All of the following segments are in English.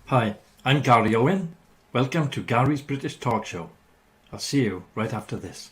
Hi, I'm Gary Owen. Welcome to Gary's British Talk Show. I'll see you right after this.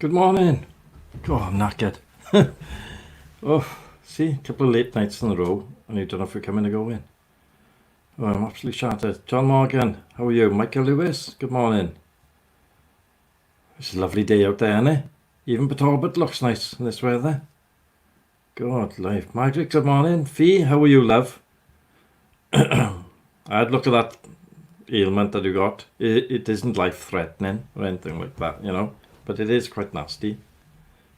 Good morning. Oh, I'm knackered. See, a couple of late nights in a row, and you don't know if we're coming or going. Oh, I'm absolutely shattered. John Morgan, how are you? Michael Lewis, good morning. It's a lovely day out there, isn't it? Even Talbot looks nice in this weather. God, life. Margaret, good morning. Fee, how are you, love? I'd look at that ailment that you got. It isn't life-threatening or anything like that, you know. But it is quite nasty.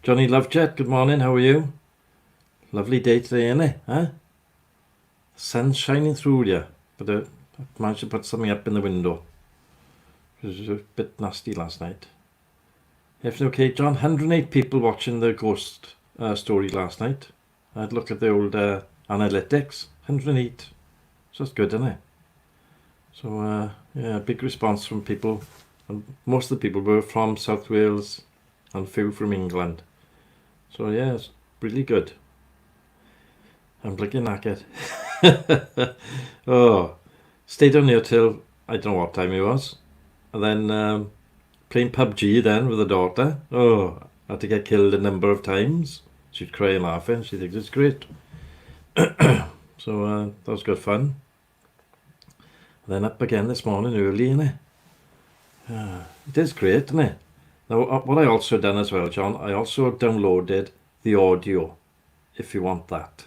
Johnny Lovejet, good morning, how are you? Lovely day today, innit? Huh? Sun's shining through you, but I managed to put something up in the window. It was a bit nasty last night. Everything okay, John? 108 people watching the ghost story last night. I'd look at the old analytics. 108. So that's good, isn't it? So, yeah, big response from people. And most of the people were from South Wales and a few from England. So yeah, it's really good. I'm blinking knackered. Oh, stayed on here till I don't know what time it was. And then playing PUBG then with the daughter. Oh, I had to get killed a number of times. She'd cry and laugh and she thinks it's great. So that was good fun. And then up again this morning early, innit? It is great, isn't it? Now, what I also done as well, John, I also downloaded the audio, if you want that,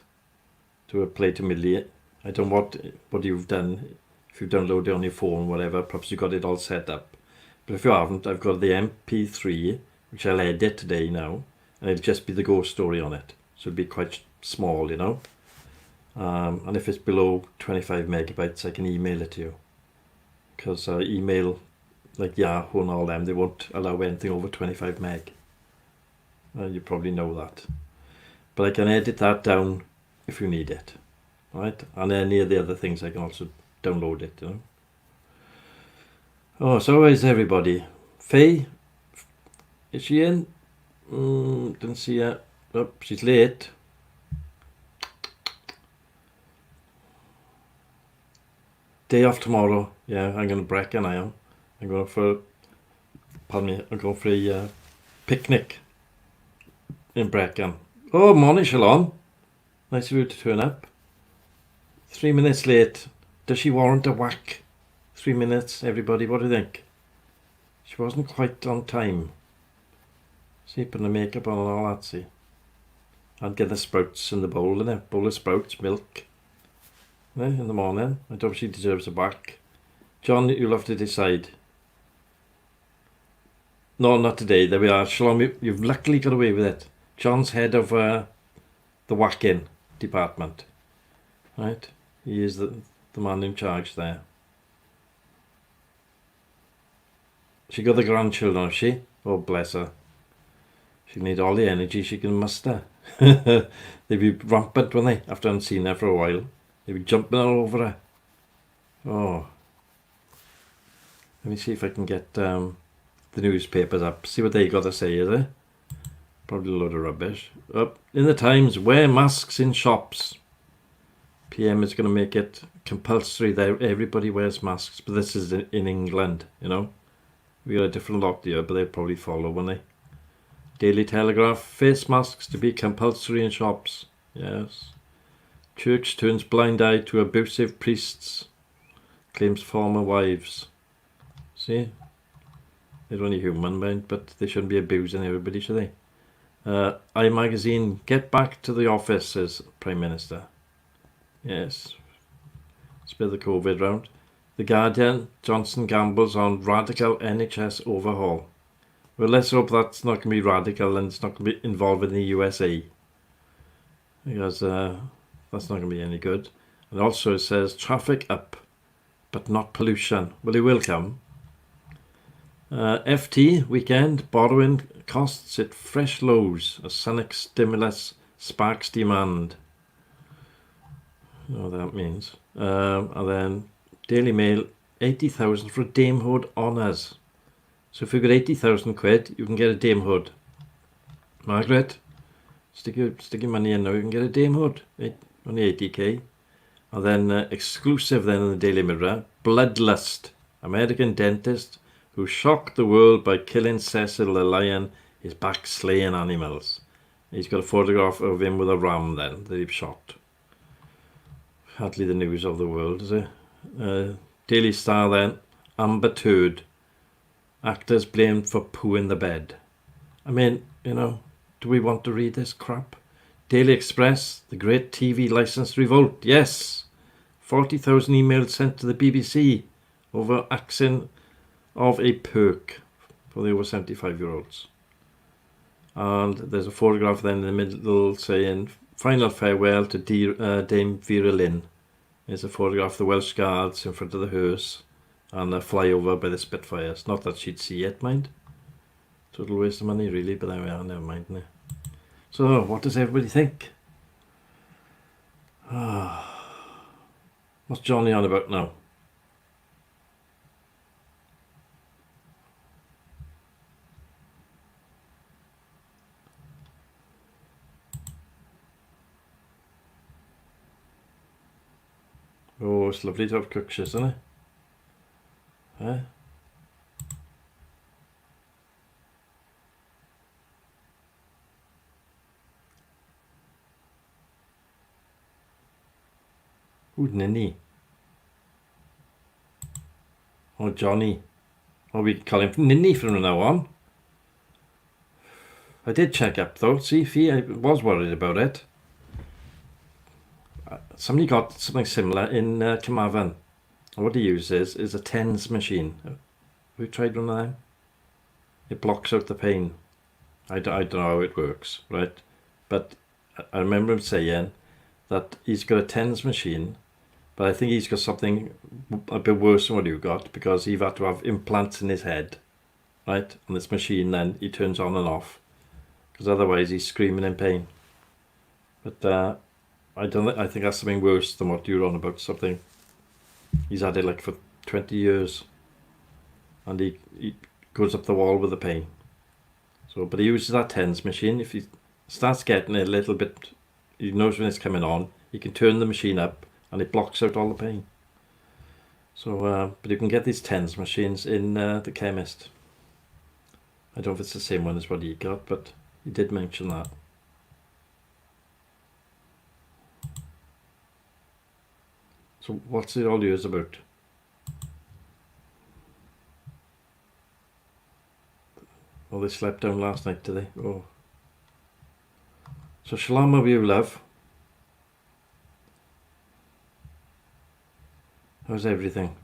to play to Millie. I don't know what you've done, if you've downloaded it on your phone, whatever, perhaps you got it all set up. But if you haven't, I've got the MP3, which I'll edit today now, and it'll just be the ghost story on it. So it'll be quite small, you know. And if it's below 25 megabytes, I can email it to you. Because email, like Yahoo and all them, they won't allow anything over 25 meg. You probably know that. But I can edit that down if you need it. Right? And any of the other things I can also download it, you know. Oh, so is everybody? Faye? Is she in? Didn't see her. Oh, she's late. Day off tomorrow. Yeah, I'm going to Brecon, I am. I'm going for a picnic in Brecon. Oh, morning, Shalom. Nice of you to turn up. 3 minutes late. Does she warrant a whack? 3 minutes, everybody. What do you think? She wasn't quite on time. See, putting the makeup on and all that, see. I'd get the sprouts in the bowl, innit? Bowl of sprouts, milk. In the morning. I don't know if she deserves a whack. John, you'll have to decide. No, not today. There we are. Shalom, you've luckily got away with it. John's head of the whacking department. Right? He is the man in charge there. She got the grandchildren, has she? Oh, bless her. She'll need all the energy she can muster. They'd be rampant, wouldn't they? After I haven't seen her for a while. They'd be jumping all over her. Oh. Let me see if I can get the newspapers up. See what they got to say, is it? Probably a load of rubbish. Up in the Times, wear masks in shops. PM is going to make it compulsory that everybody wears masks. But this is in England, you know. We got a different lot here, but they'll probably follow, won't they? Daily Telegraph, face masks to be compulsory in shops. Yes. Church turns blind eye to abusive priests. Claims former wives. See? They're only human, but they shouldn't be abusing everybody, should they? iMagazine, get back to the office, says Prime Minister. Yes. Spare the COVID round. The Guardian, Johnson gambles on radical NHS overhaul. Well, let's hope that's not going to be radical and it's not going to be involved in the USA. Because that's not going to be any good. And also it says traffic up, but not pollution. Well, it will come. FT, weekend, borrowing costs at fresh lows as sonic stimulus sparks demand. I don't know what that means. And then Daily Mail, 80,000 for a damehood honours. So if you've got 80,000 quid, you can get a damehood. Margaret, stick your money in now, you can get a damehood. Only 80k. And then exclusive then in the Daily Mirror, Bloodlust, American dentist who shocked the world by killing Cecil the lion is back slaying animals. He's got a photograph of him with a ram then that he's shot. Hardly the news of the world, is it? Daily Star then, Amber Turd. Actors blamed for poo in the bed. I mean, you know, do we want to read this crap? Daily Express, the great TV licence revolt. Yes! 40,000 emails sent to the BBC over axing of a perk for the over 75-year-olds. And there's a photograph then in the middle saying, final farewell to Dame Vera Lynn. There's a photograph of the Welsh Guards in front of the hearse and a flyover by the Spitfires. Not that she'd see it, mind. Total waste of money, really, but there we are, never mind. No. So, what does everybody think? What's Johnny on about now? Oh, it's lovely to have cooks, isn't it? Huh? Who's Ninny? Oh, Johnny. Oh, we can call him Ninny from now on. I did check up though. See, I was worried about it. Somebody got something similar in Carmarthen. What he uses is a TENS machine. Have you tried one of them? It blocks out the pain. I don't know how it works, right? But I remember him saying that he's got a TENS machine, but I think he's got something a bit worse than what you got, because he've had to have implants in his head, right? And this machine then he turns on and off, because otherwise he's screaming in pain. But I think that's something worse than what you're on about. Something he's had it like for 20 years, and he goes up the wall with the pain. So, but he uses that TENS machine. If he starts getting a little bit, he knows when it's coming on. He can turn the machine up, and it blocks out all the pain. So, but you can get these TENS machines in the chemist. I don't know if it's the same one as what he got, but he did mention that. So what's it all yours about? Oh, they slept down last night, did they? Oh. So shalom of you, love. How's everything?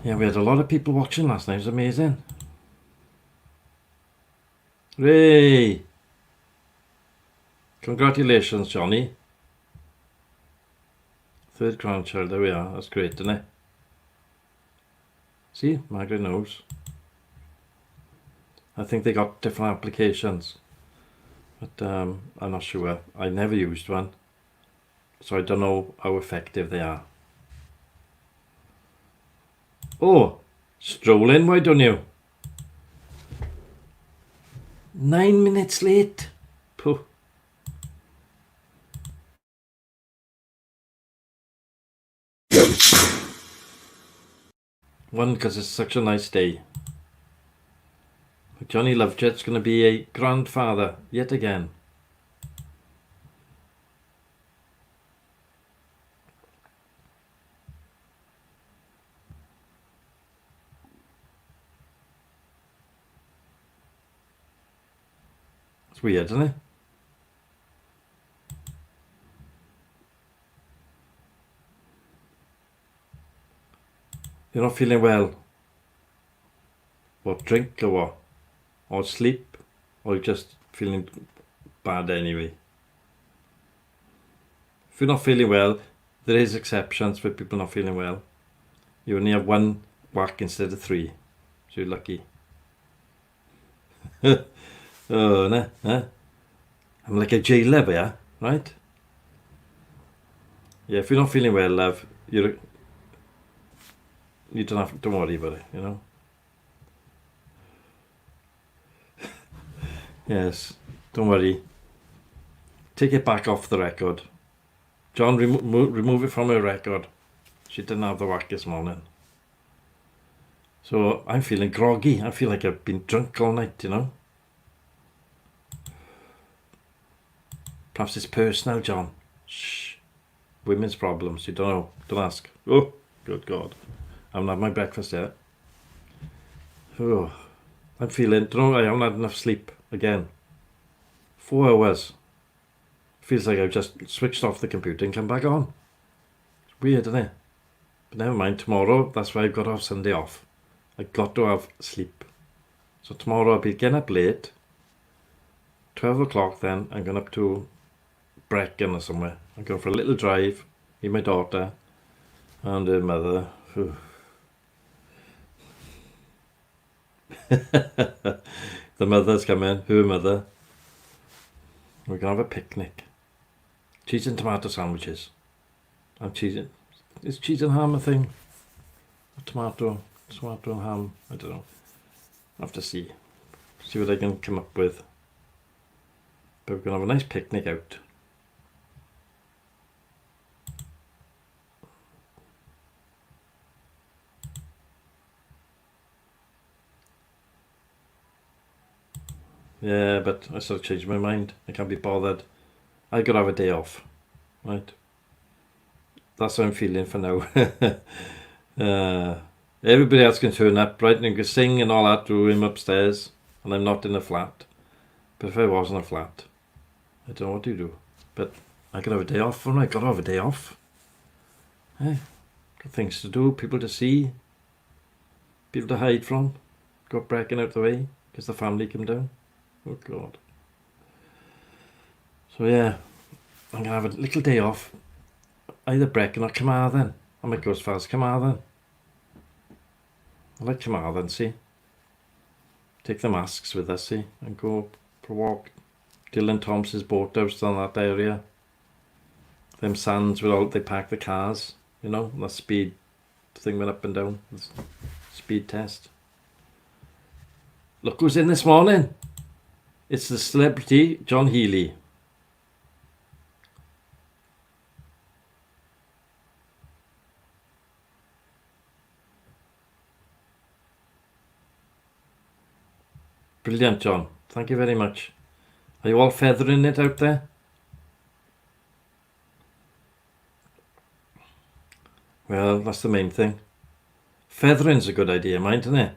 Yeah, we had a lot of people watching last night. It was amazing. Hooray! Congratulations, Johnny. Third grandchild, there we are. That's great, isn't it? See, Margaret knows. I think they got different applications, but I'm not sure. I never used one, so I don't know how effective they are. Oh, strolling, why don't you? 9 minutes late. Pooh. One, because it's such a nice day. Johnny Lovejet's going to be a grandfather yet again. It's weird, isn't it? you're not feeling well, what, drink or what? Or sleep? Or you're just feeling bad anyway? If you're not feeling well, there is exceptions for people not feeling well. You only have 1 whack instead of 3. So you're lucky. Oh, no, no. I'm like a jailer, yeah, right? Yeah, if you're not feeling well, love, you don't worry about it, you know. Yes, don't worry. Take it back off the record. John, remove it from her record. She didn't have the whack this morning. So I'm feeling groggy. I feel like I've been drunk all night, you know. Perhaps it's personal, John. Shh. Women's problems. You don't know. Don't ask. Oh, good God. I haven't had my breakfast yet. Oh, I'm feeling, I haven't had enough sleep again. 4 hours. Feels like I've just switched off the computer and come back on. It's weird, isn't it? But never mind, tomorrow, that's why I've got to have Sunday off. I've got to have sleep. So tomorrow I'll be getting up late. 12 o'clock then, I'm going up to Brecon or somewhere. I'm going for a little drive with my daughter and her mother. The mother's coming, her mother. We're going to have a picnic. Cheese and tomato sandwiches. And cheese. Is cheese and ham a thing? Tomato and ham. I don't know. I'll have to see. See what I can come up with. But we're going to have a nice picnic out. Yeah, but I sort of changed my mind. I can't be bothered. I gotta have a day off, right? That's how I'm feeling for now. Everybody else can turn up, right? And can sing and all that to him upstairs. And I'm not in a flat. But if I was in a flat, I don't know what to do. But I could have a day off, and I gotta have a day off. Hey, got things to do, people to see, people to hide from. Got Brecon out the way because the family came down. Oh God. So yeah, I'm gonna have a little day off. Either Brecon or Carmarthen. I might go as far as Carmarthen. I like Carmarthen, see. Take the masks with us, see, and go for a walk. Dylan Thompson's boathouse down that area. Them sands where they park the cars, you know, and that speed thing went up and down. Speed test. Look who's in this morning. It's the celebrity John Healy. Brilliant, John. Thank you very much. Are you all feathering it out there? Well, that's the main thing. Feathering's a good idea, mind, isn't it?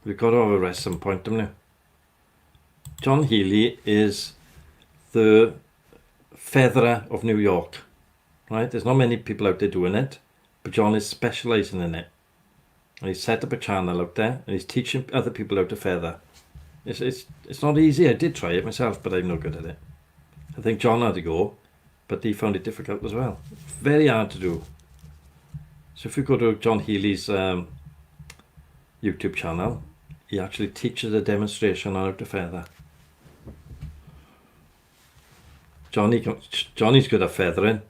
We've got to have a rest some point, haven't we? John Healy is the featherer of New York, right? There's not many people out there doing it, but John is specialising in it. And he's set up a channel out there, and he's teaching other people how to feather. It's not easy. I did try it myself, but I'm no good at it. I think John had to go, but he found it difficult as well. Very hard to do. So if you go to John Healy's YouTube channel, he actually teaches a demonstration on how to feather. Johnny's good at feathering.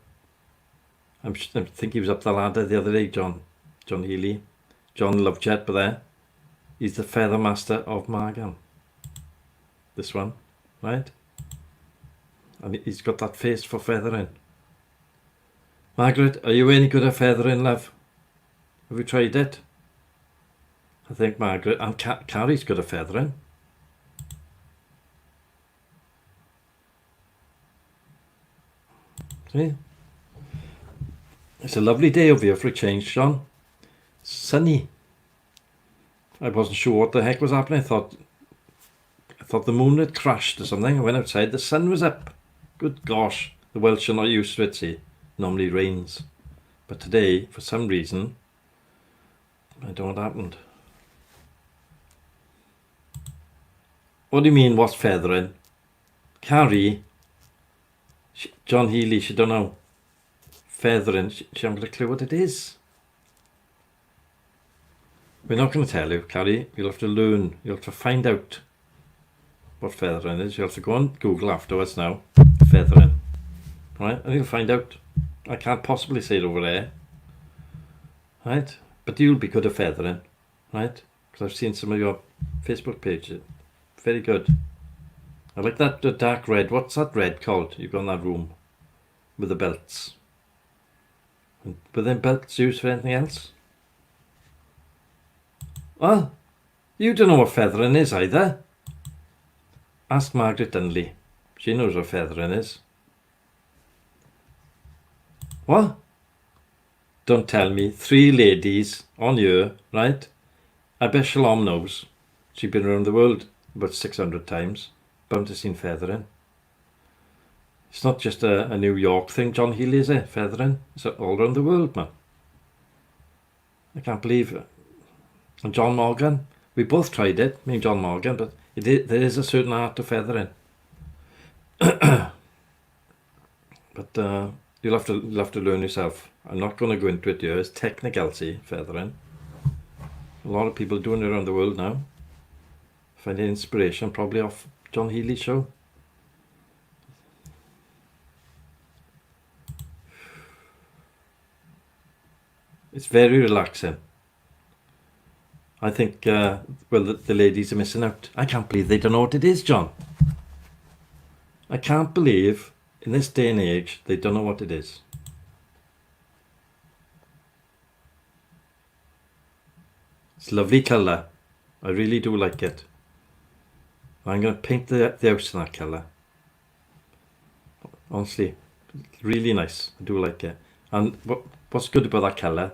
I think he was up the ladder the other day, John Healy. John Lovejet, but there. He's the feather master of Margam. This one, right? And he's got that face for feathering. Margaret, are you any good at feathering, love? Have you tried it? I think Margaret and Carrie's good at feathering. See? It's a lovely day over here for a change, John. Sunny. I wasn't sure what the heck was happening. I thought the moon had crashed or something. I went outside, the sun was up. Good gosh, the Welsh are not used to it, see. normally rains. But today, for some reason, I don't know what happened. What do you mean, what's feathering? Carrie, John Healy, she don't know. Feathering, she hasn't got a clue what it is. We're not going to tell you, Carrie. You'll have to learn. You'll have to find out what feathering is. You'll have to go on Google afterwards now. Feathering. Right? And you'll find out. I can't possibly say it over there. Right? But you'll be good at feathering. Right? Because I've seen some of your Facebook pages. Very good. I like that the dark red. What's that red called? You've got in that room with the belts. And were them belts used for anything else? Well, you don't know what feathering is either. Ask Margaret Dunley. She knows what feathering is. What? Don't tell me. 3 ladies on here, right? I bet Shalom knows. She's been around the world about 600 times. Bound to seen feathering. It's not just a New York thing, John Healy, is it? Feathering. It's all around the world, man. I can't believe it. And John Morgan. We both tried it, me and John Morgan, but there is a certain art to feathering. But you'll have to learn yourself. I'm not going to go into it here. It's technicality, feathering. A lot of people doing it around the world now. Finding inspiration probably off John Healy's show. It's very relaxing. I think, well, the ladies are missing out. I can't believe they don't know what it is, John. I can't believe, in this day and age, they don't know what it is. It's a lovely colour. I really do like it. I'm going to paint the house in that colour. Honestly, it's really nice. I do like it. And what's good about that colour,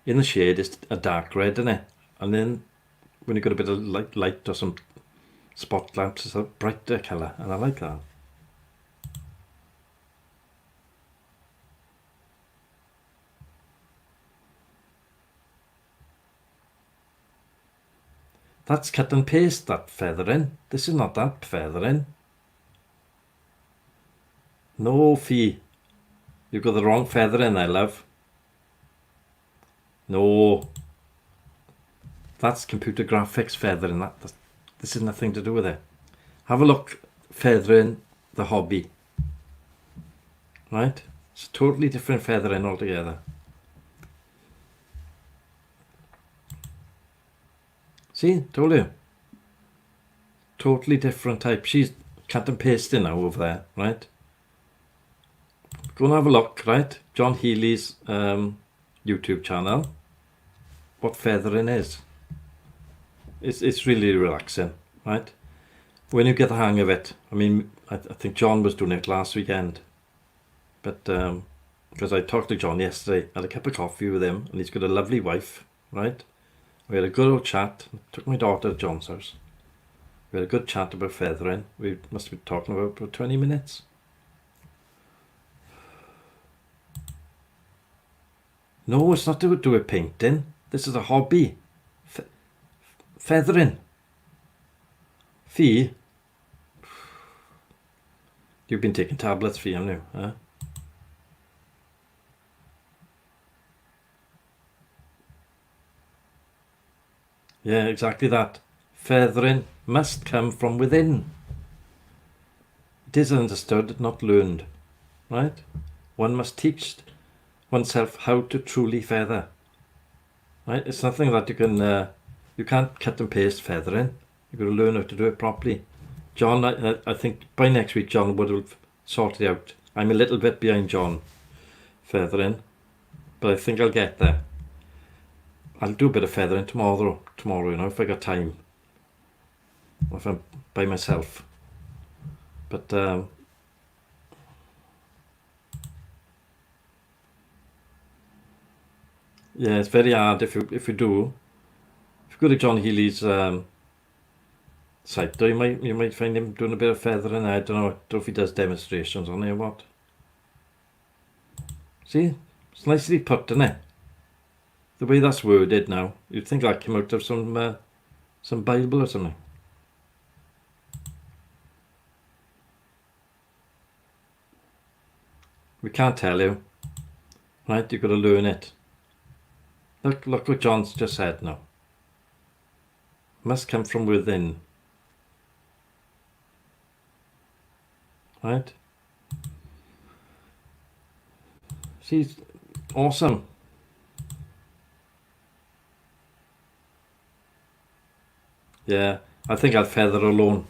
in the shade, it's a dark red, isn't it? And then when you've got a bit of light or some spot lamps, it's a brighter colour, and I like that. That's cut and paste, that feathering. This is not that feathering. No, Fee. You've got the wrong feathering there, love. No. That's computer graphics feathering. This has nothing to do with it. Have a look. Feathering, the hobby. Right? It's a totally different feathering altogether. See? Told you. Totally different type. She's cut and pasting now over there. Right? Go and have a look. Right? John Healy's YouTube channel. What feathering is. It's really relaxing, right? When you get the hang of it. I mean, I think John was doing it last weekend. But, because I talked to John yesterday, had a cup of coffee with him, and he's got a lovely wife, right? We had a good old chat. Took my daughter to John's house. We had a good chat about feathering. We must have been talking about 20 minutes. No, it's not to do with painting. This is a hobby. Feathering. Fee. You've been taking tablets, Fee, haven't you? Huh? Yeah, exactly that. Feathering must come from within. It is understood, not learned. Right? One must teach oneself how to truly feather. Right? It's nothing that you can't cut and paste feathering. You've got to learn how to do it properly. John, I think by next week John would have sorted out. I'm a little bit behind John feathering, but I think I'll get there. I'll do a bit of feathering tomorrow, you know, if I got time. Or if I'm by myself. But yeah, it's very hard if you do. If you go to John Healy's site, though, you might find him doing a bit of feathering. I don't know if he does demonstrations on there or what. See? It's nicely put, isn't it? The way that's worded now. You'd think that came out of some Bible or something. We can't tell you. Right? You've got to learn it. Look what John's just said now. Must come from within. Right? See, awesome. Yeah, I think I'd feather alone.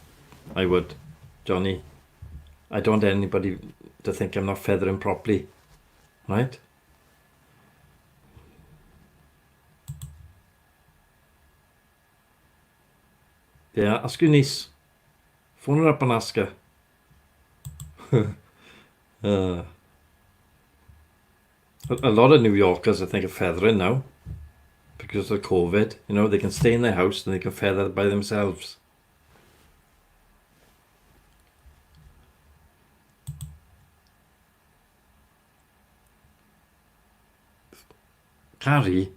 I would, Johnny. I don't want anybody to think I'm not feathering properly. Right? Yeah, ask your niece. Phone her up and ask her. A lot of New Yorkers, I think, are feathering now because of COVID. You know, they can stay in their house and they can feather by themselves. Carrie,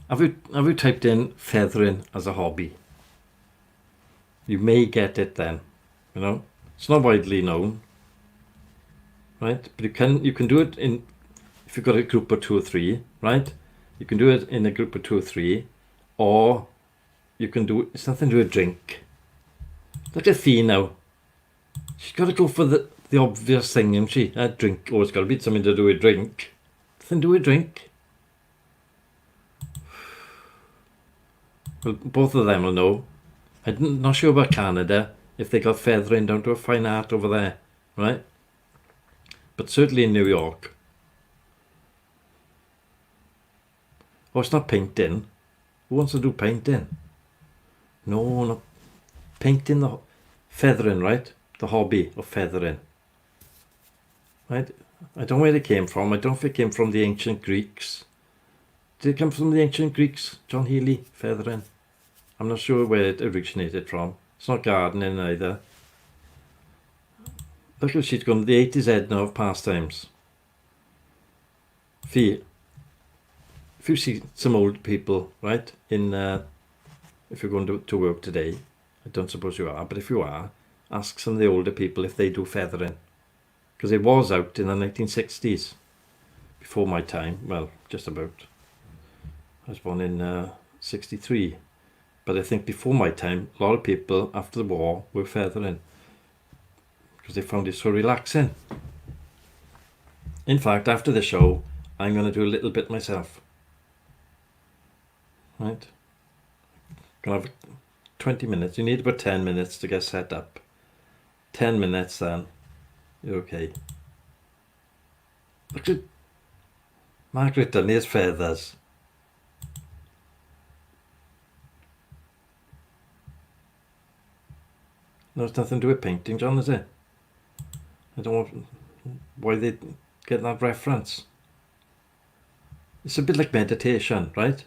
have you typed in feathering as a hobby? You may get it then. You know, it's not widely known, right? But you can do it in, if you've got a group of 2 or 3, right? You can do it in a group of 2 or 3, or you can do it. It's nothing to do with drink. Look at Fee now. She's got to go for the obvious thing, isn't she? Drink. Oh, it's got to be something to do with drink. Nothing to do with drink. Well, both of them will know. I'm not sure about Canada, if they got feathering down to a fine art over there, right? But certainly in New York. Oh, it's not painting. Who wants to do painting? No, not painting, the feathering, right? The hobby of feathering. Right? I don't know where it came from. I don't know if it came from the ancient Greeks. Did it come from the ancient Greeks? John Healy, feathering. I'm not sure where it originated from. It's not gardening either. Look at she's gone the A to Z now of pastimes. If you see some old people, right, if you're going to work today, I don't suppose you are, but if you are, ask some of the older people if they do feathering. Because it was out in the 1960s, before my time, well, just about. I was born in 63. But I think before my time, a lot of people after the war were feathering because they found it so relaxing. In fact, after the show, I'm going to do a little bit myself. Right? Gonna have 20 minutes. You need about 10 minutes to get set up. 10 minutes then. You're okay. Look at Margaret Dunley's feathers. No, it's nothing to do with painting, John, is it? I don't know why they get that reference. It's a bit like meditation, right?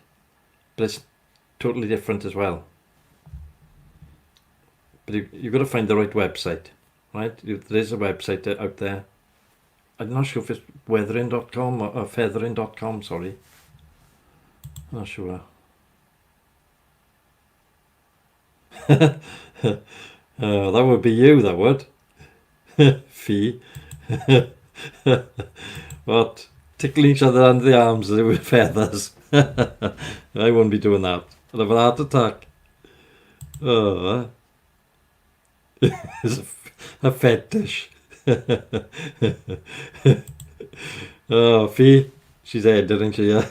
But it's totally different as well. But you've got to find the right website, right? There is a website out there. I'm not sure if it's weathering.com or feathering.com, sorry. I'm not sure. That would be you, that would. Fee. What? Tickling each other under the arms with feathers. I wouldn't be doing that. I'd have a heart attack. Oh, it's a fetish. Oh, Fee. She's head, isn't she? Yeah.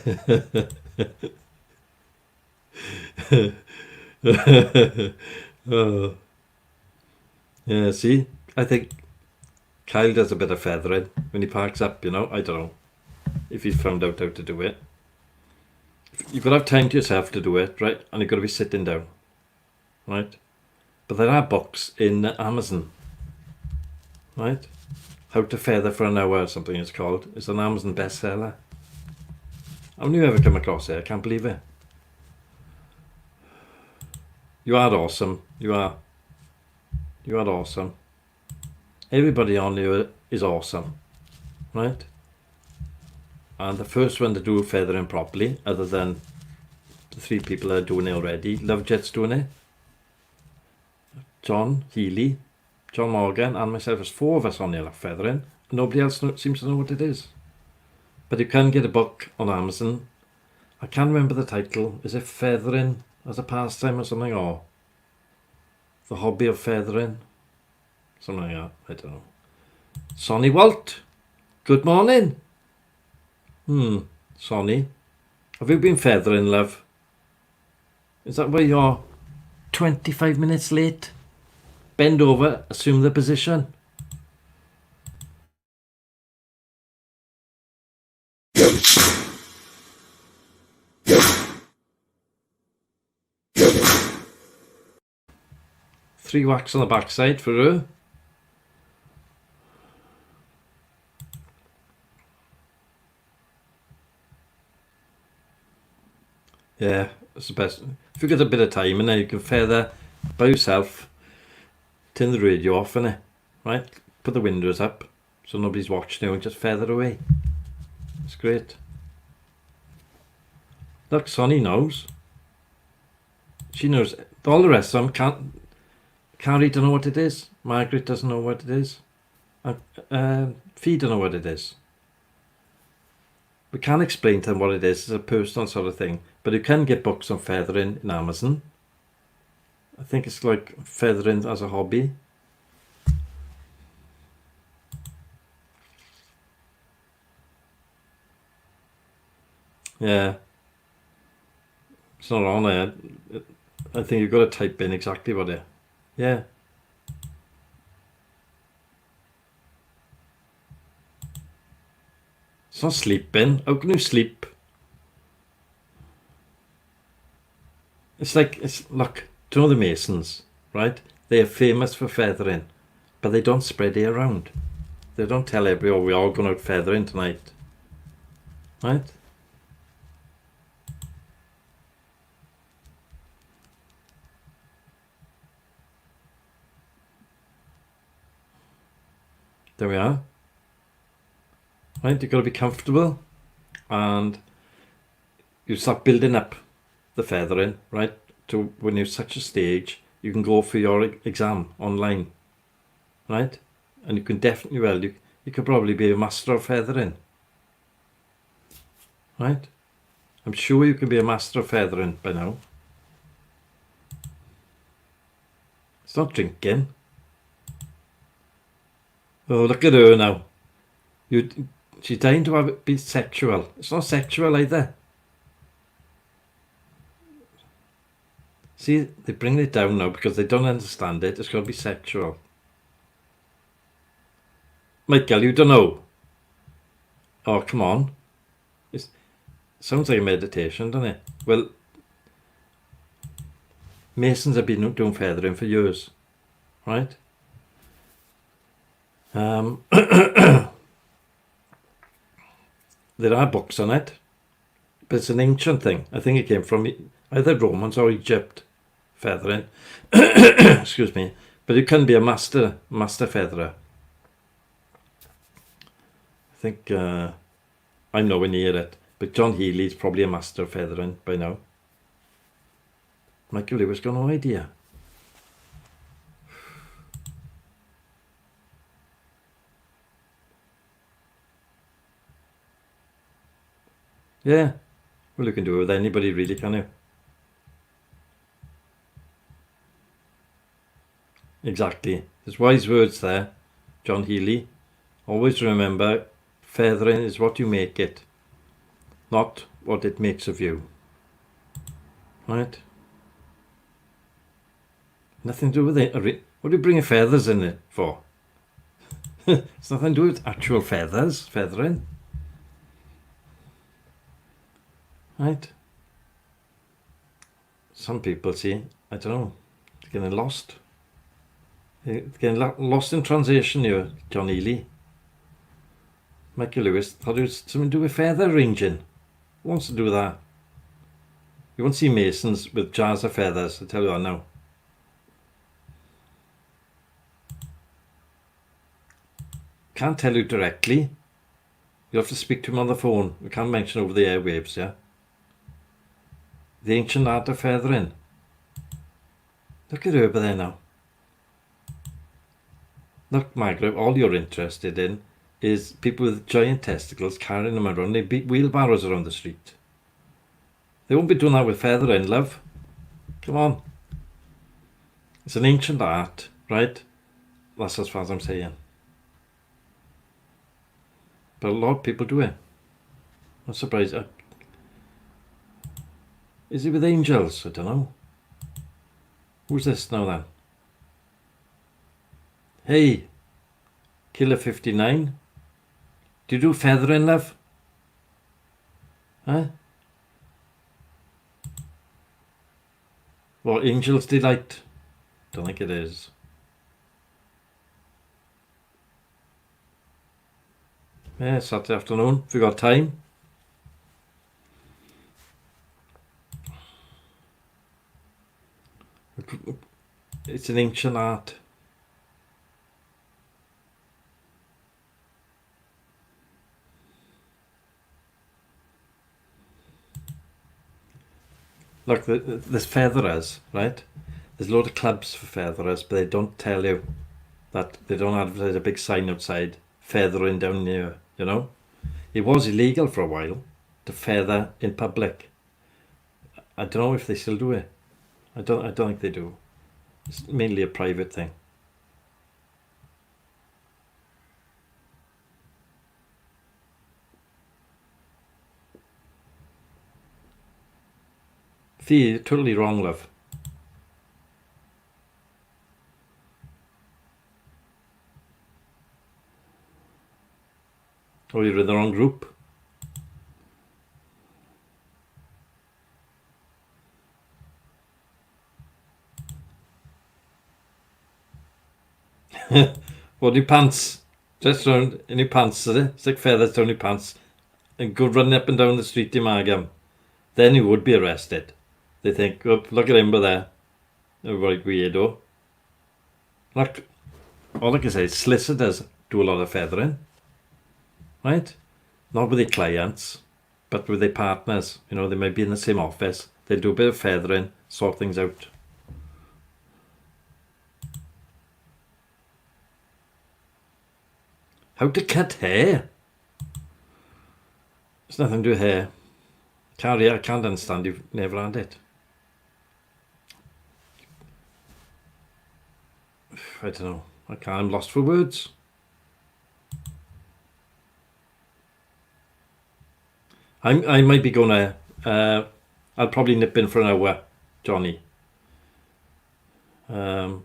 Oh. Yeah, see, I think Kyle does a bit of feathering when he parks up, you know. I don't know if he's found out how to do it. You've got to have time to yourself to do it, right? And you've got to be sitting down, right? But there are books in Amazon, right? How to Feather for an Hour or something it's called. It's an Amazon bestseller. How many of you ever come across it? I can't believe it. You are awesome. You are. You are awesome. Everybody on here is awesome, right? and the first one to do feathering properly, other than the 3 people that are doing it already. Lovejet's doing it. John Healy, John Morgan, and myself. There's 4 of us on here feathering. Nobody else seems to know what it is. But you can get a book on Amazon. I can't remember the title. Is it Feathering as a Pastime or something? Or The Hobby of Feathering? Something like that. I don't know. Sonny Walt. Good morning. Sonny. Have you been feathering, love? Is that where you're 25 minutes late? Bend over, assume the position. Three whacks on the backside for her. Yeah, that's the best. If you get a bit of time in there, you can feather by yourself. Turn the radio off, innit? Right? Put the windows up so nobody's watching you and just feather away. It's great. Look, Sonny knows. She knows. All the rest of them can't. Carrie don't know what it is. Margaret doesn't know what it is. Fee don't know what it is. We can't explain to them what it is. It's a personal sort of thing. But you can get books on feathering in Amazon. I think it's like feathering as a hobby. Yeah. It's not on there. I think you've got to type in exactly what it. Yeah. It's not sleeping. How can you sleep? It's like, look, do you know the Masons, right? They are famous for feathering, but they don't spread it around. They don't tell everyone, we're all going out feathering tonight. Right? There we are. Right, you've got to be comfortable, and you start building up the feathering, right? To when you're such a stage, you can go for your exam online, right? And you can definitely, well, you could probably be a master of feathering, right? I'm sure you can be a master of feathering by now. It's not drinking. Oh, look at her now. She's dying to have it be sexual. It's not sexual either. See, they bring it down now because they don't understand it. It's got to be sexual. Michael, you don't know. Oh, come on. It sounds like a meditation, doesn't it? Well, Masons have been doing feathering for years, right? There are books on it, but it's an ancient thing. I think it came from either Romans or Egypt, feathering. Excuse me. But you can be a master featherer. I think I'm nowhere near it, but John Healy's probably a master of feathering by now. Michael Lewis got no idea. Yeah, well, you can do it with anybody, really, can you? Exactly. There's wise words there, John Healy. Always remember, feathering is what you make it, not what it makes of you. Right? Nothing to do with it. What do you bring feathers in it for? It's nothing to do with actual feathers, feathering. Right? Some people see, I don't know, they're getting lost. They're getting lost in translation here, John Ely. Michael Lewis thought it was something to do with feather arranging. Who wants to do that? You won't see Masons with jars of feathers, I tell you that now. Can't tell you directly, You'll have to speak to him on the phone. We can't mention over the airwaves, yeah? The ancient art of feathering. Look at her over there now. Look, Margaret, all you're interested in is people with giant testicles carrying them around. They beat wheelbarrows around the street. They won't be doing that with feathering, love. Come on. It's an ancient art, right? That's as far as I'm saying. But a lot of people do it. I'm surprised. Is it with angels? I don't know. Who's this now then? Hey, Killer 59. Do you do feathering, love? Huh? What, Angel's Delight? Don't think it is. Yeah, Saturday afternoon, if you got time. It's an ancient art. Look, there's featherers, right? There's a lot of clubs for featherers, but they don't tell you that. They don't advertise a big sign outside, feathering down here, you know? It was illegal for a while to feather in public. I don't know if they still do it. I don't think they do. It's mainly a private thing. Fee, you're totally wrong, love. Oh, you're in the wrong group. What, your pants? Just round in your pants, is it? Stick feathers down your pants and go running up and down the street in Margam. Then you would be arrested. They think, oh, look at him over there. A right weirdo. Look, all I can say is solicitors do a lot of feathering. Right? Not with their clients, but with their partners. You know, they might be in the same office. They'll do a bit of feathering, sort things out. How to cut hair? There's nothing to do with hair. Carrie, I can't understand, you've never had it. I don't know. I'm lost for words. I might be gonna. I'll probably nip in for an hour, Johnny. To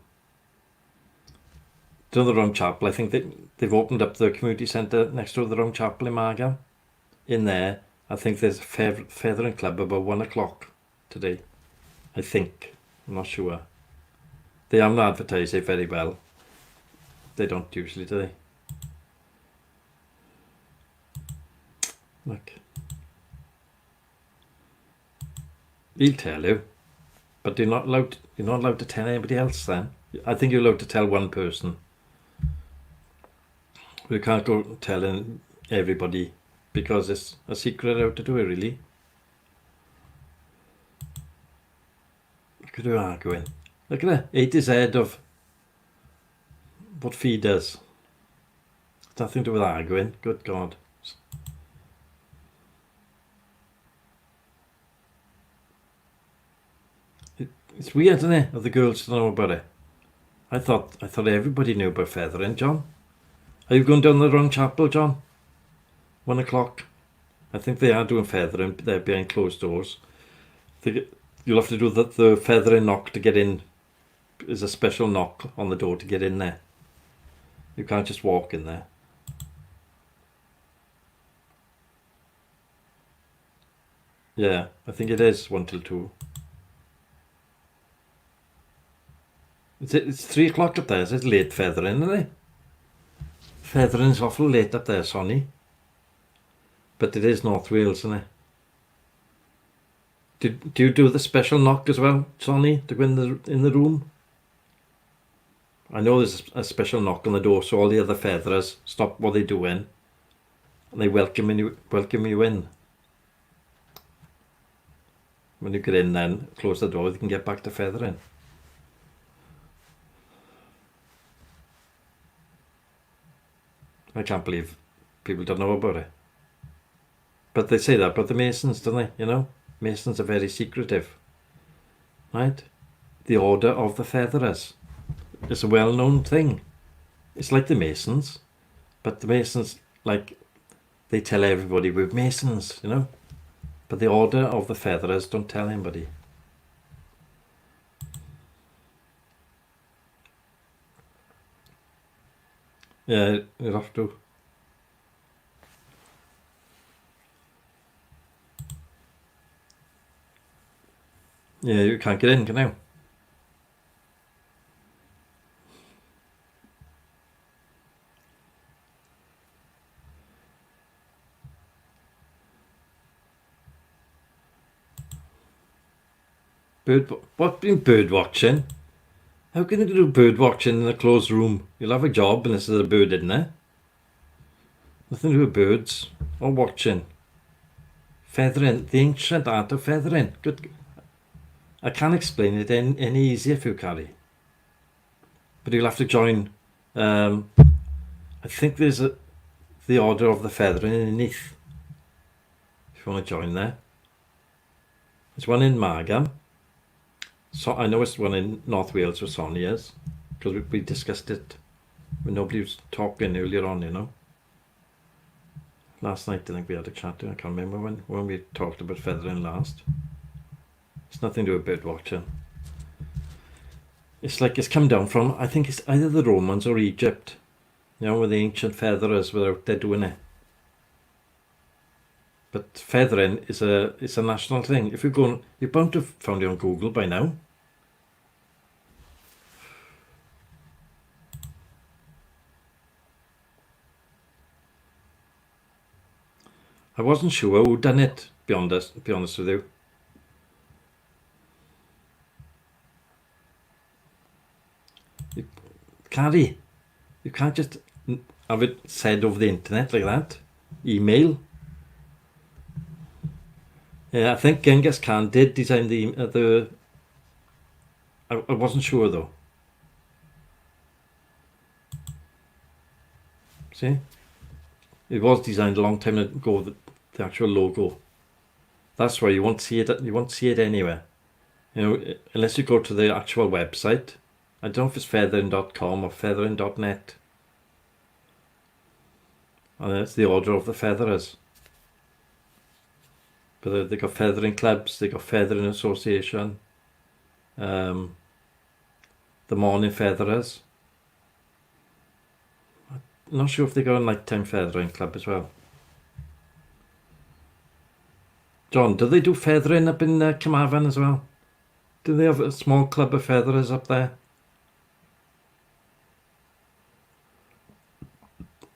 the Round Chapel. I think they've opened up the community centre next to the Round Chapel in Margam. In there, I think there's a feathering club about 1 o'clock today. I think. I'm not sure. They haven't advertised it very well. They don't usually, do they? Look. He'll tell you, but you're not allowed to tell anybody else then. I think you're allowed to tell one person. We can't go telling everybody because it's a secret how to do it, really. Look at her arguing. Look at her, 8 is ahead of what Fee does. It's nothing to do with arguing, good God. It's weird, isn't it, of the girls to know about it. I thought everybody knew about feathering, John. Are you going down the Round Chapel, John? 1 o'clock. I think they are doing feathering there behind closed doors. You'll have to do the feathering knock to get in. There's a special knock on the door to get in there. You can't just walk in there. Yeah, I think it is 1 till 2. It's 3 o'clock up there, so it's late feathering, isn't it? Feathering's awful late up there, Sonny. But it is North Wales, isn't it? Do you do the special knock as well, Sonny, to go in the room? I know there's a special knock on the door so all the other featherers stop what they're doing and they welcome you in. When you get in, then close the door, you can get back to feathering. I can't believe people don't know about it. But they say that about the Masons, don't they? You know, Masons are very secretive, right? The Order of the Featherers. It's a well-known thing. It's like the Masons, but the Masons, like, they tell everybody we're Masons, you know. But the Order of the Featherers don't tell anybody. Yeah, you have to. Yeah, you can't get in, can you? What been bird watching? How can you do bird watching in a closed room? You'll have a job unless there's a bird in there. Nothing to do with birds or watching. Feathering, the ancient art of feathering. Good. I can't explain it any easier for you, Carrie. But you'll have to join. I think there's the Order of the Feathering in Neath. If you want to join there. There's one in Margam. So I know it's one in North Wales for Sonia's, because we discussed it when nobody was talking earlier on, you know. Last night I think we had a chat. I can't remember when we talked about feathering last. It's nothing to do with bird watching. It's like it's come down from, I think it's either the Romans or Egypt, you know, where the ancient featherers were out there doing it. But feathering is it's a national thing. If you go, you're bound to have found it on Google by now. I wasn't sure who done it, be honest with you. Carrie, you can't just have it said over the internet like that. Email. Yeah, I think Genghis Khan did design the I wasn't sure though. See? It was designed a long time ago, the actual logo. That's why you won't see it anywhere. You know, unless you go to the actual website. I don't know if it's feathering.com or feathering.net. And it's the Order of the Featherers. But they got feathering clubs, they got feathering association, the Morning Featherers. I'm not sure if they got a nighttime feathering club as well. John, do they do feathering up in Carmarthen as well? Do they have a small club of featherers up there?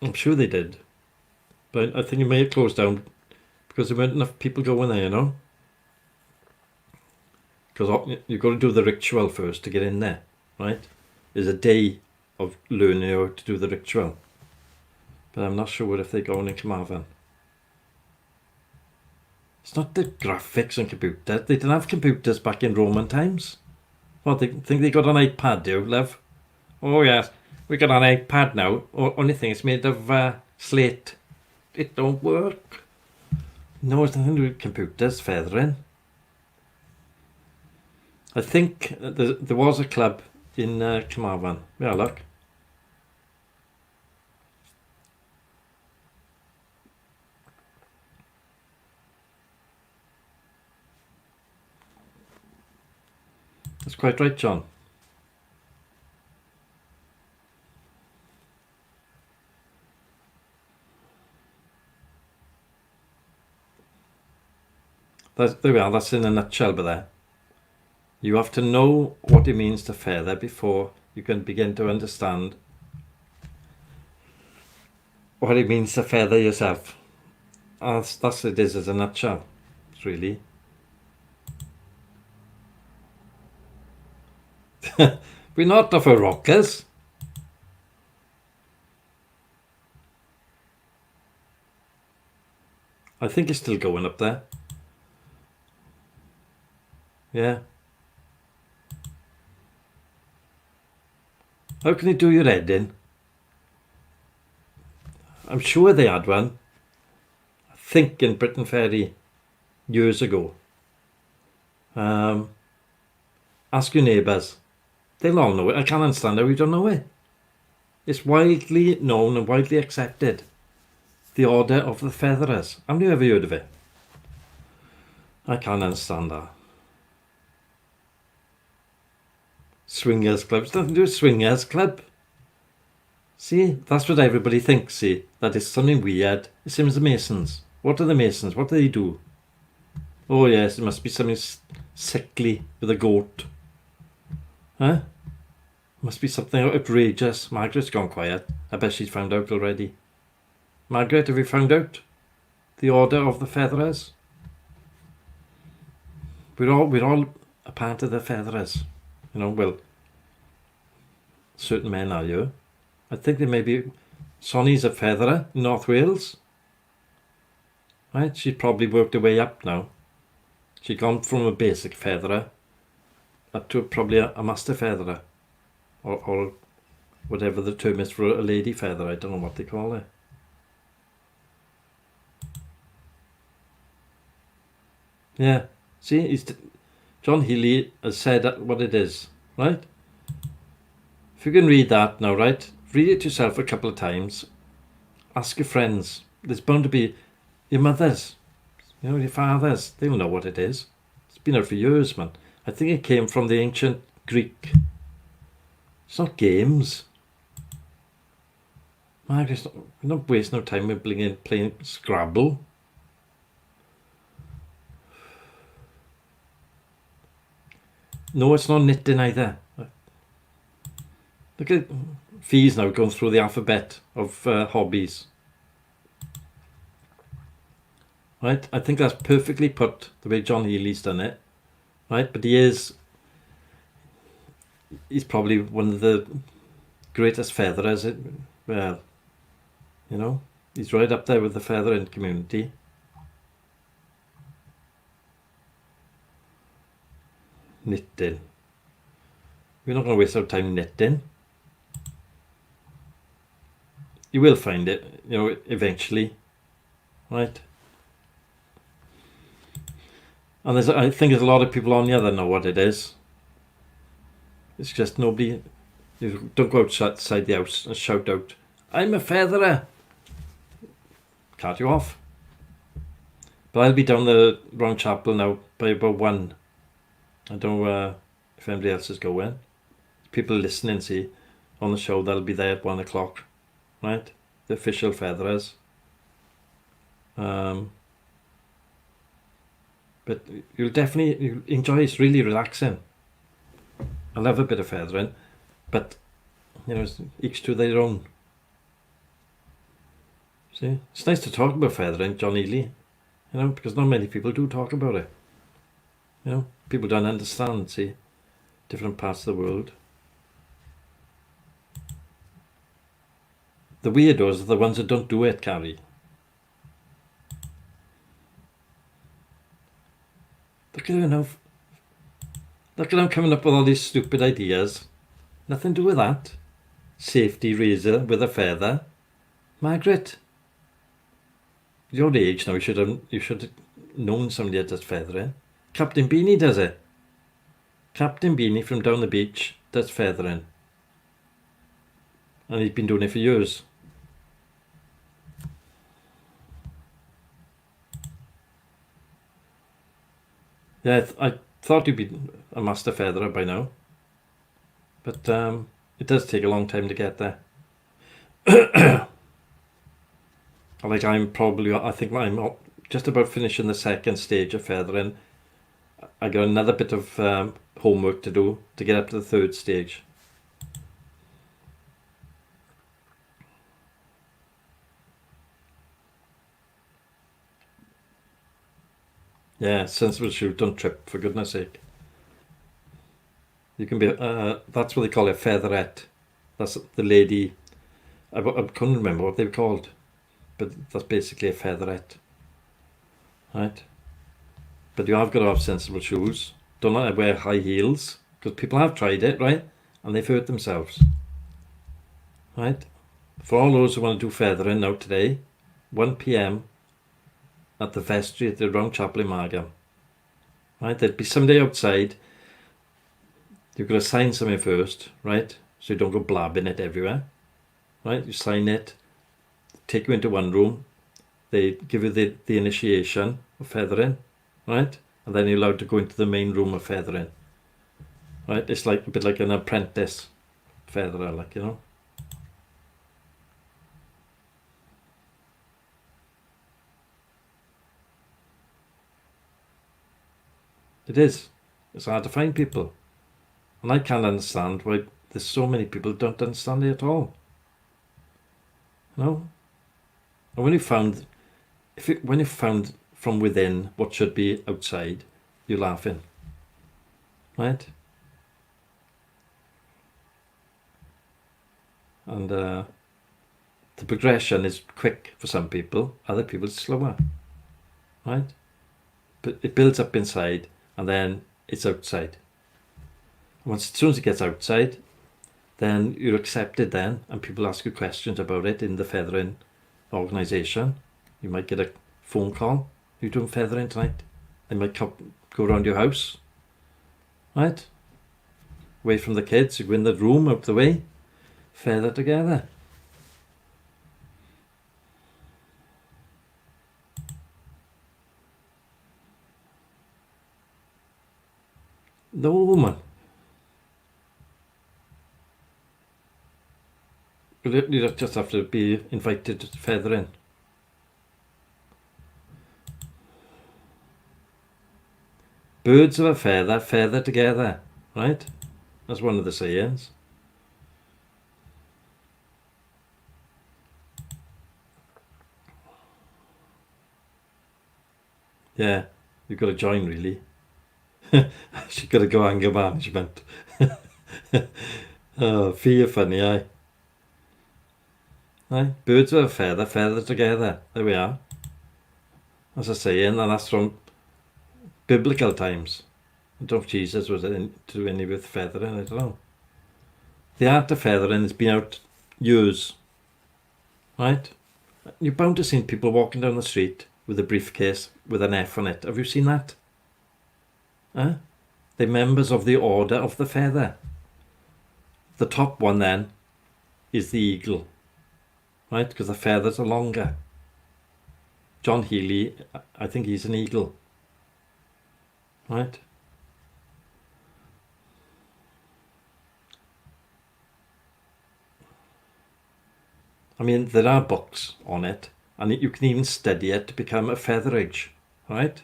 I'm sure they did. But I think it may have closed down because there weren't enough people going there, you know? Because you've got to do the ritual first to get in there, right? There's a day of learning how to do the ritual. But I'm not sure if they go in Carmarthen. It's not the graphics and computers. They didn't have computers back in Roman times. What, they think they got an iPad, do you, love? Oh yes, we got an iPad now. Only thing it's made of slate. It don't work. No, it's nothing to do with computers, feathering. I think there was a club in Carmarthen. Yeah, look. That's quite right, John. There we are, that's in a nutshell, but there. You have to know what it means to feather before you can begin to understand what it means to feather yourself. That's it is as a nutshell, really. We're not off our rockers. I think it's still going up there. Yeah. How can you do your head in? I'm sure they had one. I think in Britain Ferry years ago. Ask your neighbours. They'll all know it. I can't understand how you don't know it. It's widely known and widely accepted. The Order of the Featherers. Have you ever heard of it? I can't understand that. Swingers Club. It's nothing to do with Swingers Club. See, that's what everybody thinks, see. That is something weird. It's same as the Masons. What are the Masons? What do they do? Oh yes, it must be something sickly with a goat. Huh? Must be something outrageous. Margaret's gone quiet. I bet she's found out already. Margaret, have you found out? The Order of the Featherers? We're all a part of the Featherers. You know, well, certain men are here. I think they may be... Sonny's a featherer in North Wales. Right, she's probably worked her way up now. She's gone from a basic featherer up to probably a master featherer. Or whatever the term is for a lady featherer. I don't know what they call it. Yeah, see, John Healy has said what it is, right? If you can read that now, right? Read it yourself a couple of times. Ask your friends. There's bound to be your mothers, you know, your fathers. They'll know what it is. It's been out for years, man. I think it came from the ancient Greek. It's not games. Margaret, we're not wasting no time with playing Scrabble. No, it's not knitting either. Look at Fee's now going through the alphabet of hobbies. Right, I think that's perfectly put the way John Healy's done it. Right, but he's probably one of the greatest featherers. Well, you know, he's right up there with the feathering community. Knitting. We're not going to waste our time knitting. You will find it, you know, eventually, right? And I think there's a lot of people on here that know what it is. It's just nobody. You don't go outside the house and shout out, "I'm a featherer." Cut you off. But I'll be down the round chapel now by about 1. I don't know if anybody else is going. People listening, see, on the show, they'll be there at 1 o'clock. Right? The official featherers. But you'll enjoy it. It's really relaxing. I love a bit of feathering. But, you know, each to their own. See? It's nice to talk about feathering, John Ely. You know, because not many people do talk about it. You know, people don't understand, see, different parts of the world. The weirdos are the ones that don't do it, Carrie. Look at her now. Look at them coming up with all these stupid ideas. Nothing to do with that. Safety razor with a feather. Margaret, your age now, you should have known somebody that does feathering. Captain Beanie does it. Captain Beanie from down the beach does feathering. And he's been doing it for years. Yeah, I thought you'd be a master featherer by now. But it does take a long time to get there. Like I think I'm just about finishing the second stage of feathering. I got another bit of homework to do to get up to the third stage. Yeah, sensible shoe, don't trip, for goodness sake. You can be, that's what they call a featherette. That's the lady, I couldn't remember what they were called, but that's basically a featherette. right? But you have got to have sensible shoes. Don't let wear high heels, because people have tried it, right? And they've hurt themselves, right? For all those who want to do feathering now today, 1 p.m. at the vestry at the Round Chapel in Margam, right? There'd be somebody outside. You've got to sign something first, right? So you don't go blabbing it everywhere, right? You sign it, take you into one room, they give you the initiation of feathering, right? And then you're allowed to go into the main room of feathering, right? It's like a bit like an apprentice featherer, like, you know. It is. It's hard to find people. And I can't understand why there's so many people who don't understand it at all. No? And when you found, when you found from within what should be outside, you're laughing, right? And the progression is quick for some people, other people it's slower, right? But it builds up inside and then it's outside. As soon as it gets outside, then you're accepted then, and people ask you questions about it in the feathering organisation. You might get a phone call. You're doing feathering tonight. They might go around your house, right? Away from the kids. You go in the room, out the way, feather together. No, man. You just have to be invited to feathering. Birds of a feather, feather together, right? That's one of the sayings. Yeah, you've got to join, really. She's got to go anger management. Oh, fear funny, aye. Aye, birds of a feather, feather together. There we are. That's a saying, and that's from biblical times. I don't know if Jesus was to do any with feathering, I don't know. The art of feathering has been out years, right? You're bound to see people walking down the street with a briefcase with an F on it. Have you seen that? Huh? They're members of the Order of the Feather. The top one then is the eagle, right? Because the feathers are longer. John Healy, I think he's an eagle, right? I mean, there are books on it, and you can even study it to become a featherage, right?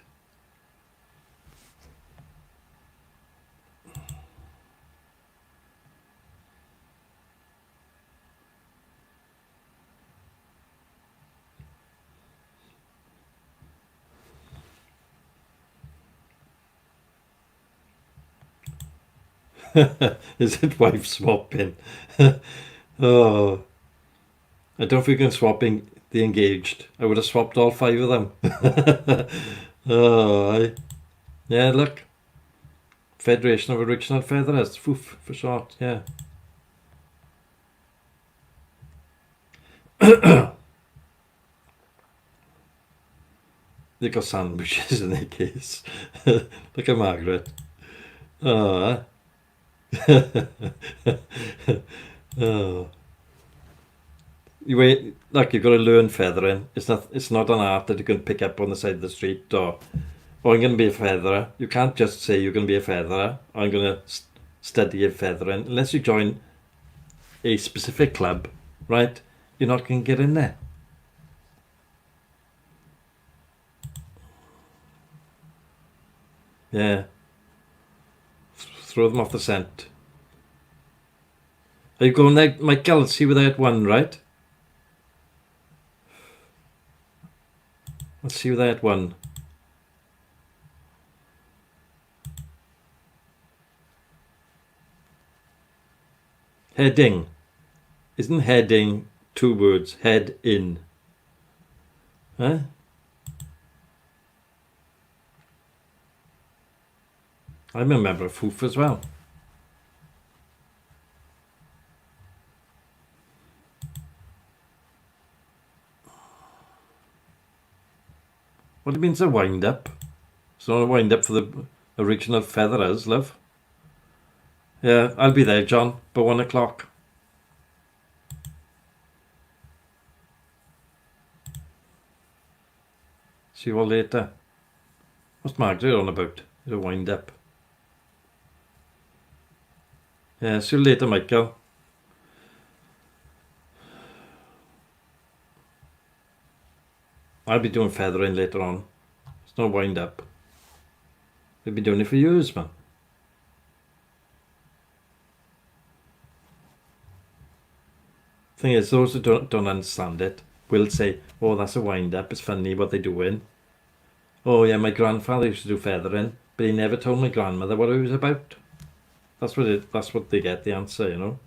Is it wife swapping? Oh, I don't think we can swap the engaged. I would have swapped all 5 of them. Oh, yeah, look. Federation of Original Featherers, FOOF for short, yeah. They got sandwiches in their case. Look at Margaret. Oh, oh. You wait, like you've got to learn feathering. It's not an art that you can pick up on the side of the street or I'm going to be a featherer. You can't just say you're going to be a featherer. I'm going to study feathering. Unless you join a specific club, right? You're not going to get in there. Yeah. Throw them off the scent. Are you going there, Michael? See where that one, right? Let's see where that one. Heading. Isn't heading 2 words? Head in. Huh? I'm a member of Hoof as well. What do you mean it's a wind-up? It's not a wind-up for the original Featherers, love. Yeah, I'll be there, John, by 1 o'clock. See you all later. What's Margaret on about? It's a wind-up. Yeah, see you later, Michael. I'll be doing feathering later on. It's no wind-up. They've been doing it for years, man. Thing is, those who don't understand it will say, oh, that's a wind-up, it's funny what they're doing. Oh yeah, my grandfather used to do feathering, but he never told my grandmother what it was about. That's what they get, the answer, you know.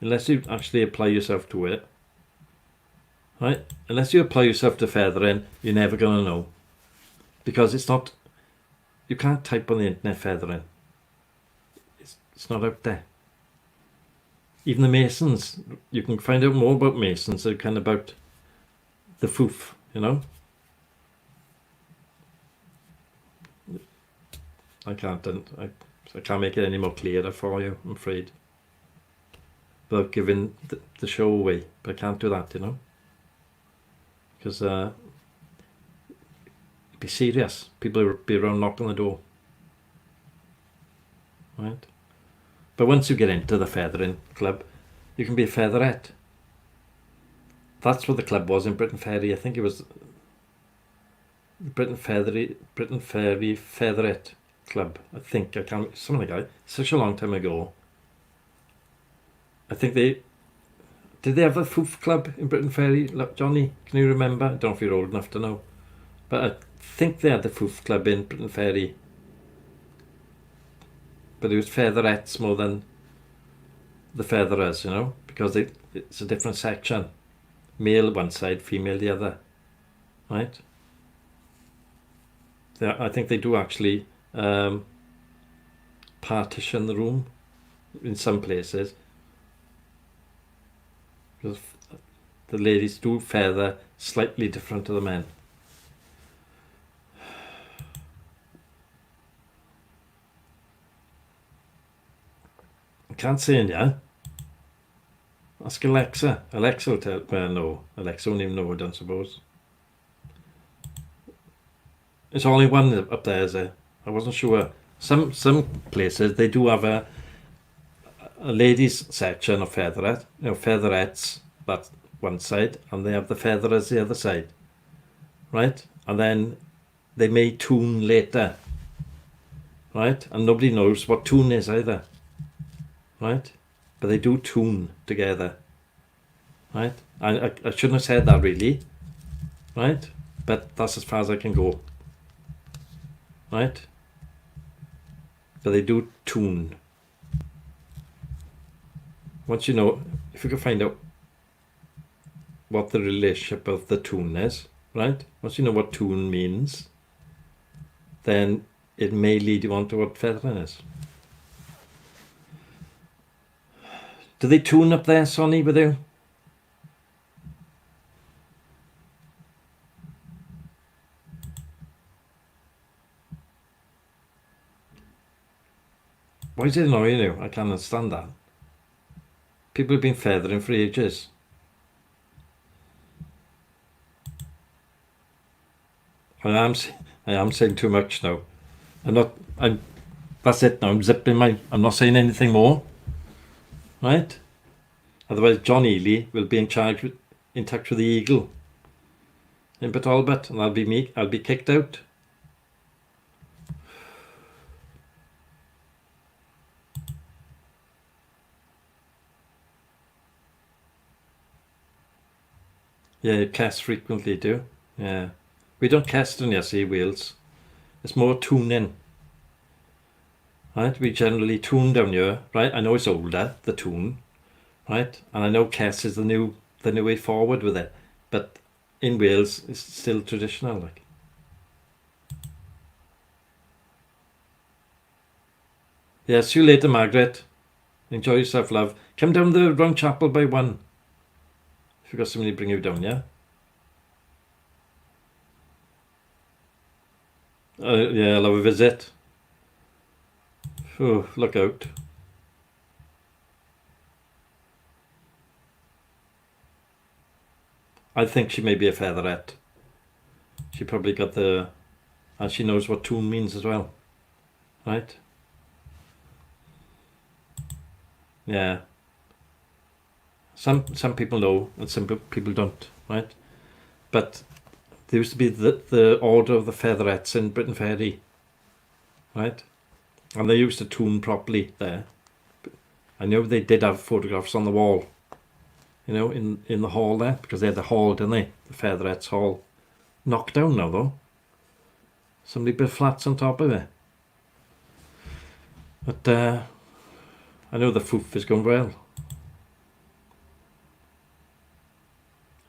Unless you actually apply yourself to it. Right? Unless you apply yourself to feathering, you're never going to know. Because it's not, you can't type on the internet feathering. It's not out there. Even the Masons, you can find out more about Masons than kind of about the foof, you know. I can't make it any more clearer for you, I'm afraid. Without giving the show away, but I can't do that, you know. Because be serious. People will be around knocking the door. Right? But once you get into the feathering club, you can be a featherette. That's what the club was in Britain Ferry. I think it was Britain Ferry Featherette Club. I think, I can't, something like that. Such a long time ago. I think did they have a foof club in Britain Ferry? Look, Johnny, can you remember? I don't know if you're old enough to know. But I think they had the foof club in Britain Ferry. But it was featherettes more than the featherers, you know, because it's a different section. Male one side, female the other. Right? I think they do actually partition the room in some places. Because the ladies do feather slightly different to the men. I can't say in yeah. Ask Alexa. Alexa will tell. Well, no. Alexa won't even know, I don't suppose. It's only one up there, is it? I wasn't sure. Some places they do have a ladies section of featherette, you know, featherettes, that's one side, and they have the featherers the other side, right? And then they may tune later, right? And nobody knows what tune is either, right? But they do tune together, right? I shouldn't have said that really, right? But that's as far as I can go, right? But they do tune. Once you know, if you can find out what the relationship of the tune is, right? Once you know what tune means, then it may lead you on to what feathering is. Do they tune up there, Sonny, with you? Why is it annoying you? I can't understand that. People have been feathering for ages. I am saying too much now. That's it now. I'm zipping I'm not saying anything more. Right? Otherwise, John Ely will be in touch with the Eagle in Port Talbot, and I'll be kicked out. Yeah, you cast frequently too. Yeah. We don't cast in see Wales. It's more tuning. Right? We generally tune down here, right? I know it's older, the tune, right? And I know cast is the new way forward with it. But in Wales it's still traditional, like. Yeah, see you later, Margaret. Enjoy yourself, love. Come down the round chapel by 1. If you've got somebody to bring you down, yeah? Yeah, I'll have a visit. Oh, look out. I think she may be a featherette. She probably got the... And she knows what tune means as well. Right? Yeah. Some people know and some people don't, right? But there used to be the Order of the Featherettes in Britain Ferry, right? And they used to tune properly there. I know they did have photographs on the wall, you know, in the hall there, because they had the hall, didn't they? The Featherettes Hall. Knocked down now, though. Somebody built flats on top of it. But I know the foof is going well.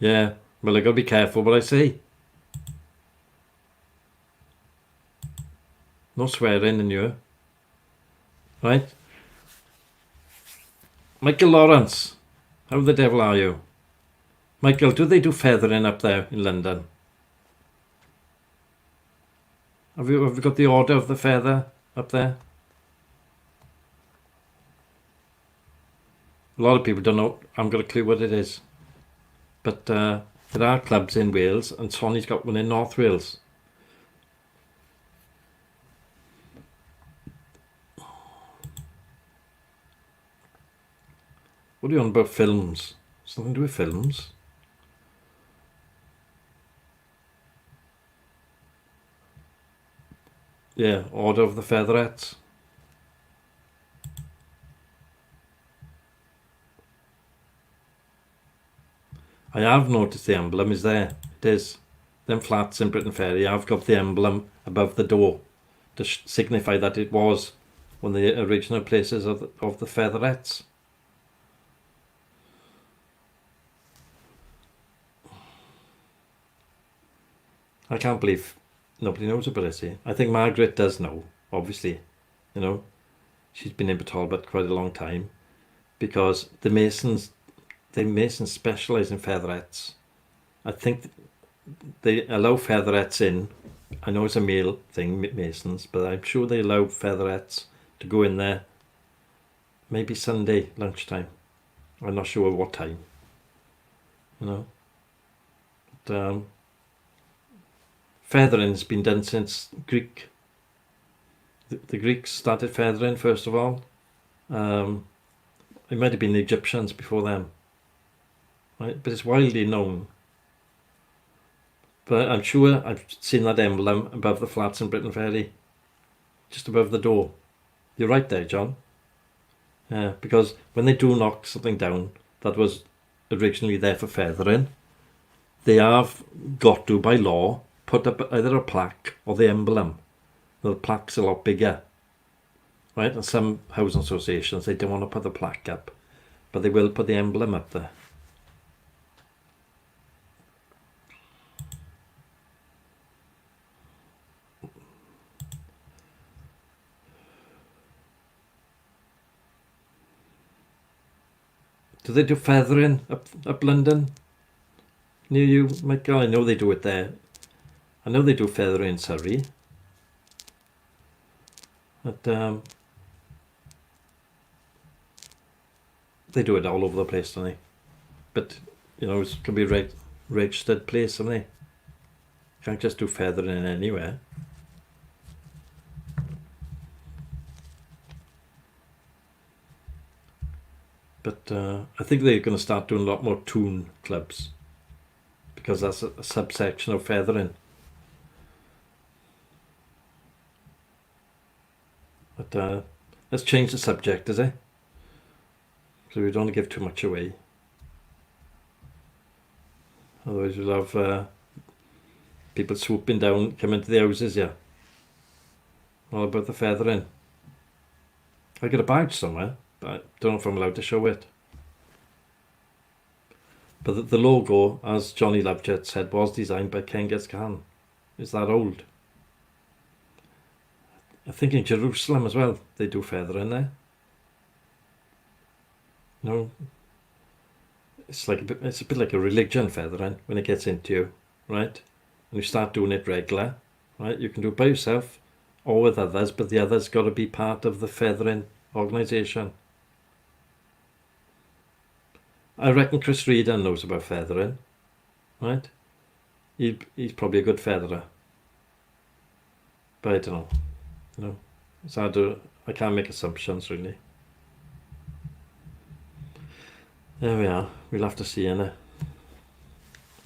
Yeah, well, I got to be careful what I say. No swearing in you. Right? Michael Lawrence, how the devil are you? Michael, do they do feathering up there in London? Have you got the Order of the Feather up there? A lot of people don't know. I haven't got a clue what it is. But there are clubs in Wales, and Sonny's got one in North Wales. What are you on about films? Something to do with films? Yeah, Order of the Featherettes. I have noticed the emblem is there. It is. Them flats in Britain Ferry, I've got the emblem above the door to signify that it was one of the original places of the Featherettes. I can't believe nobody knows about it. See? I think Margaret does know, obviously. You know, she's been in Talbot quite a long time, because the Masons specialise in featherettes. I think they allow featherettes in. I know it's a male thing, Masons, but I'm sure they allow featherettes to go in there. Maybe Sunday lunchtime. I'm not sure what time. You know. But, feathering's been done since Greek. The Greeks started feathering first of all. It might have been the Egyptians before them. Right? But it's widely known. But I'm sure I've seen that emblem above the flats in Britain Ferry. Just above the door. You're right there, John. Yeah, because when they do knock something down that was originally there for feathering, they have got to, by law, put up either a plaque or the emblem. The plaque's a lot bigger. Right? And some housing associations, they don't want to put the plaque up, but they will put the emblem up there. Do they do feathering up London? Near you, Michael? I know they do it there. I know they do feathering in Surrey. But they do it all over the place, don't they? But, you know, it can be a registered place, don't they? You can't just do feathering anywhere. But I think they're going to start doing a lot more tune clubs, because that's a subsection of feathering. But let's change the subject, is it? So we don't want to give too much away. Otherwise we'll have people swooping down, coming to the houses, yeah. All about the feathering. I got a badge somewhere, but I don't know if I'm allowed to show it. But the logo, as Johnny Lovejet said, was designed by Genghis Khan. It's that old. I think in Jerusalem as well, they do feathering there. No, it's a bit like a religion, feathering, when it gets into you, right? And you start doing it regular, right? You can do it by yourself or with others, but the others got to be part of the feathering organisation. I reckon Chris Reader knows about feathering, right? He's probably a good featherer. But I don't know. No, it's hard to, I can't make assumptions really. There we are. We'll have to see, innit?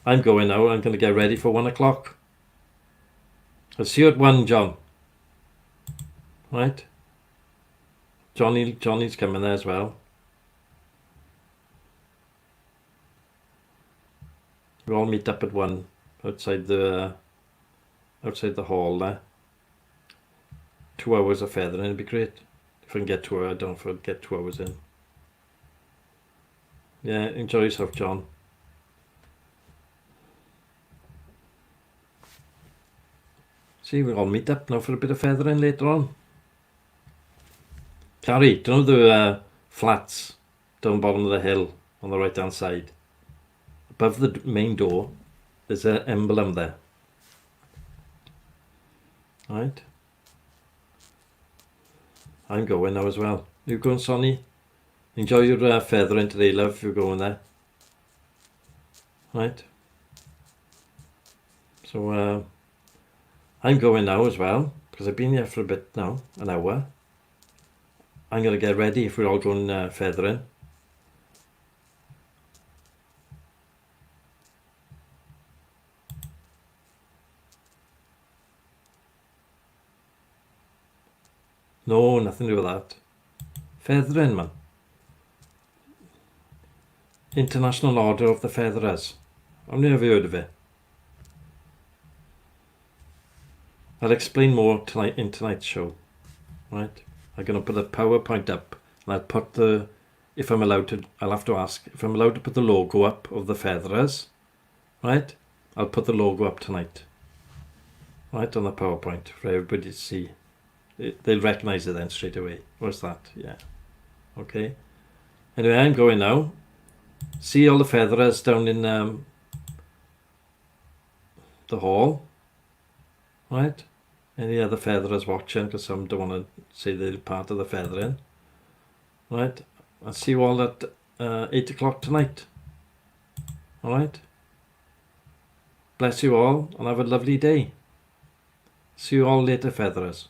I'm going now. I'm going to get ready for 1 o'clock. I'll see you at 1, John. Right? Johnny's coming there as well. We'll all meet up at 1 outside the hall there. 2 hours of feathering would be great. If I can get 2 hours, I don't know if I'll get 2 hours in. Yeah, enjoy yourself, John. See, we'll all meet up now for a bit of feathering later on. Carrie, do you know the flats down bottom of the hill on the right hand side? Above the main door, there's an emblem there. Right? I'm going now as well. You going, Sonny? Enjoy your feathering today, love. You're going there. Right? So, I'm going now as well, because I've been here for a bit now, an hour. I'm going to get ready if we're all going feathering. No, nothing to do with that. Feathering, man. International Order of the Featherers. I've never heard of it. I'll explain more tonight in tonight's show. Right? I'm going to put a PowerPoint up, and I'll put the, if I'm allowed to, I'll have to ask, if I'm allowed to put the logo up of the featherers, right? I'll put the logo up tonight. Right, on the PowerPoint for everybody to see. They'll recognise it then straight away. What's that? Yeah. Okay. Anyway, I'm going now. See all the featherers down in the hall. Right? Any other featherers watching, because some don't want to say they're part of the feathering. Right? I'll see you all at 8 o'clock tonight. Alright? Bless you all, and have a lovely day. See you all later, featherers.